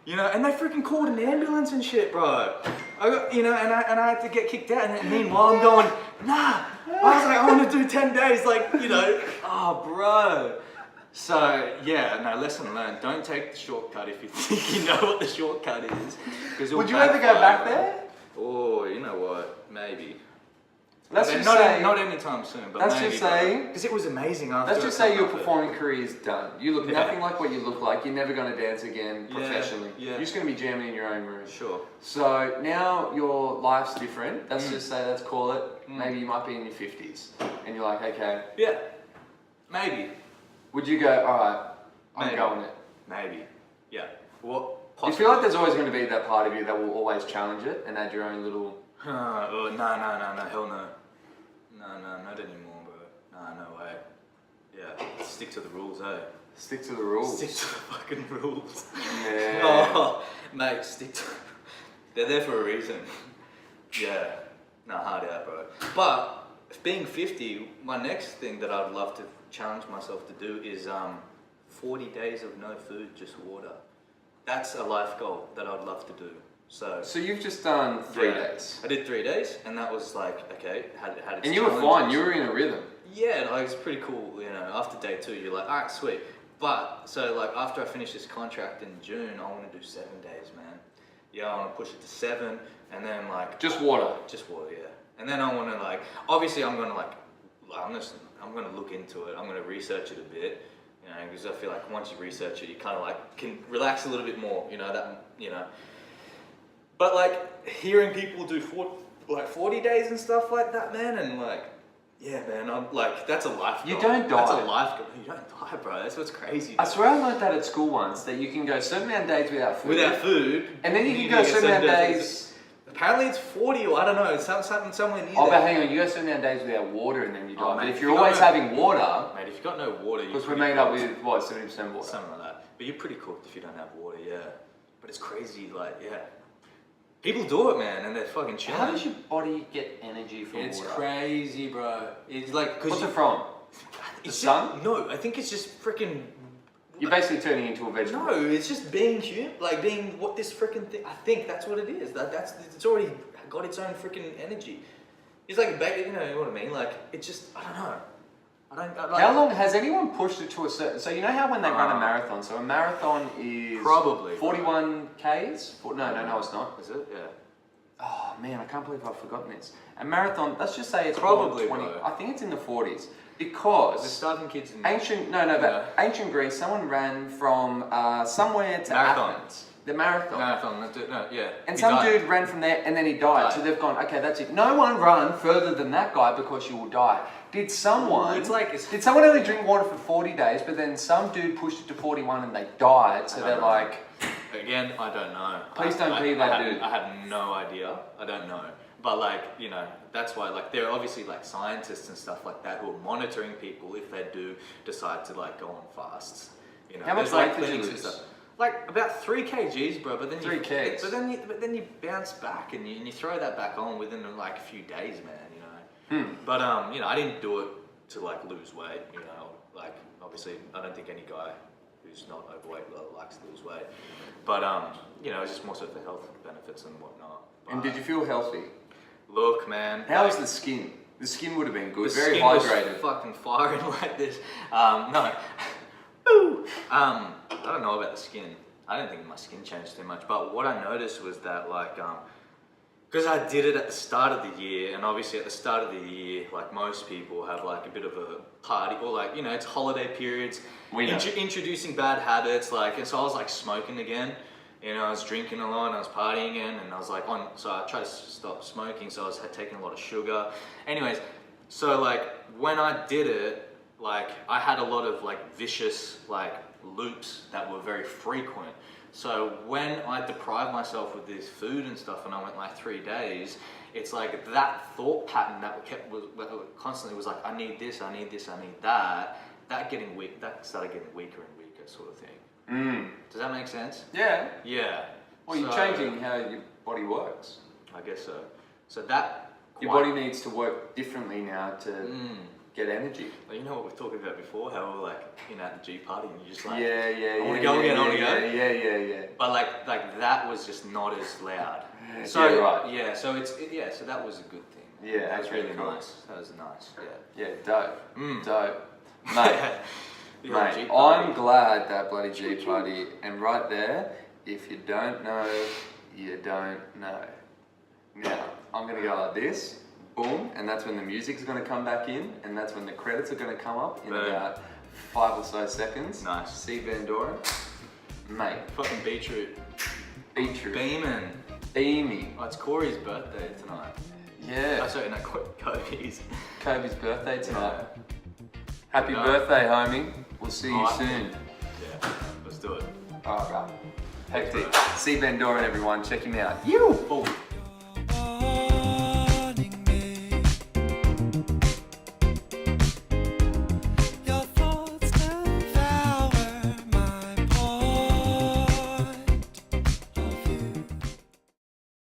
You know, and they freaking called an ambulance and shit, bro. And I had to get kicked out. And meanwhile, I'm going, nah. I was like, I want to do 10 days, like, you know. Oh, bro. So, yeah, no, lesson learned. Don't take the shortcut if you think you know what the shortcut is. Would you ever go back there? Oh, you know what? Maybe. Let's just not say, not anytime soon, but let's maybe. just say, because it was amazing after. let's just say your performing career is done. You look Yeah. nothing like what you look like. You're never going to dance again Yeah, professionally. yeah. You're just going to be jamming in your own room. Sure. So now your life's different. Let's just say, let's call it. Mm. Maybe you might be in your 50s, and you're like, okay. Yeah. Maybe. Would you go? All right, I'm Maybe. going it. Maybe. Yeah. What? Do you feel like there's always going to be that part of you that will always challenge it and add your own little? Oh, no, hell no. No, not anymore, bro. No way. Yeah, stick to the rules, eh? Stick to the rules. Stick to the fucking rules. Yeah. Oh, mate, stick to. They're there for a reason. Yeah. No, hard out, bro. But being 50, my next thing that I'd love to challenge myself to do is 40 days of no food, just water. That's a life goal that I'd love to do. So you've just done 3 yeah, days. I did 3 days, and that was like, okay, had its And you were challenges. fine. You were in a rhythm. Yeah, like it's pretty cool, you know, after day 2, you're like, all right, sweet. But, so like after I finish this contract in June, I want to do 7 days, man. Yeah, I want to push it to 7, and then like... Just water. Just water, yeah. And then I want to like, obviously I'm going to like, I'm going to look into it, I'm going to research it a bit, you know, because I feel like once you research it, you kind of like can relax a little bit more, you know, that, you know. But like hearing people do 40 days and stuff like that, man, and like Yeah, man, I'm like, that's a life goal. You don't die. That's a life goal. You don't die, bro. That's what's crazy. I swear I learned that at school once, that you can go certain amount of days without food. Without food. And then you can go certain amount of days. Apparently it's 40 or I don't know, it's something somewhere near Oh, but there. hang on, you go certain amount of days without water and then you die. Oh, But mate, if if you're you got always no- having water, Mate, if you've got no water, you're because we're pretty made up cooked. with, what, 70% water? Something like that. But you're pretty cooked if you don't have water, yeah. But it's crazy, like, yeah. People do it, man, and they're fucking chilling. How does your body get energy from It's water? crazy, bro. It's like, What's it from? The sun? No, I think it's just freaking. You're basically turning into a vegetable. No, it's just being human, like being what this freaking thing. I think that's what it is. That's it's already got its own freaking energy. It's like a baby, you know what I mean? Like it's just I don't know. I like, How long has anyone pushed it to a certain? So you know how when they run a marathon, so a marathon is Probably. 41 k's. No, it's not. Is it? Yeah. Oh man, I can't believe I've forgotten this. A marathon. Let's just say it's Probably, 20. bro. I think it's in the 40s The because starving kids in ancient Greece, someone ran from somewhere to Marathon. Athens. The marathon. yeah. And He some died. dude ran from there and then he died. So they've gone, okay, that's it. No one run further than that guy because you will die. Did someone did someone only drink water for 40 days, but then some dude pushed it to 41 and they died, so they're like, Again, I don't know. Please don't be that dude. I have no idea. I don't know. But like, you know, that's why like there are obviously like scientists and stuff like that who are monitoring people if they do decide to like go on fasts. You know, How much there's, like weight did you clinics and lose? stuff. Like about 3 kgs, bro. But then 3 kgs. But then you bounce back and you throw that back on within like a few days, man. You know. But you know, I didn't do it to like lose weight. You know, like obviously, I don't think any guy who's not overweight likes to lose weight. But you know, it's just more so for health benefits and whatnot. and did you feel healthy? Look, man. How was the skin? The skin would have been good, The very skin was hydrated. fucking firing like this. No. Ooh. I don't know about the skin. I don't think my skin changed too much. But what I noticed was that like, because I did it at the start of the year, and obviously at the start of the year, like most people have like a bit of a party, or like, you know, it's holiday periods, We know. introducing bad habits, like, and so I was like smoking again. You know, I was drinking a lot and I was partying again, and I was like so I tried to stop smoking, so I was taking a lot of sugar. Anyways, so like when I did it, like I had a lot of like vicious like loops that were very frequent. So when I deprived myself with this food and stuff and I went like 3 days, it's like that thought pattern that was constantly was like, I need this, I need this, I need that getting weak, that started getting weaker and weaker sort of thing. Does that make sense? Yeah. Yeah. Well, you're So, changing how your body works. I guess so. So that Your body needs to work differently now to get energy. Well, you know what we were talking about before? How we're like, you know, at the G party and you're just like, Yeah. I wanna go again, I wanna go. Yeah. But like that was just not as loud. Yeah, So right. yeah, so so that was a good thing. Yeah, that was that's really really cool. nice. That was nice. Yeah. Yeah, dope. Mate, Yeah, G mate, party. I'm glad that bloody G party, and right there, if you don't know, you don't know. Now, I'm gonna go like this, boom, and that's when the music's gonna come back in, and that's when the credits are gonna come up in Boom. about 5 or so seconds. Nice. See Van Doren. Mate, Fucking beetroot. beetroot, Beaming. beaming. Oh, it's Corey's birthday tonight. Yeah, Oh, sorry, no, Kobe's. Kobe's birthday tonight. Yeah. Happy Yeah. birthday, homie. We'll see you Alright. soon. Yeah, let's do it. Alright, hectic. See Van Doren, everyone. Check him out. You! Boom.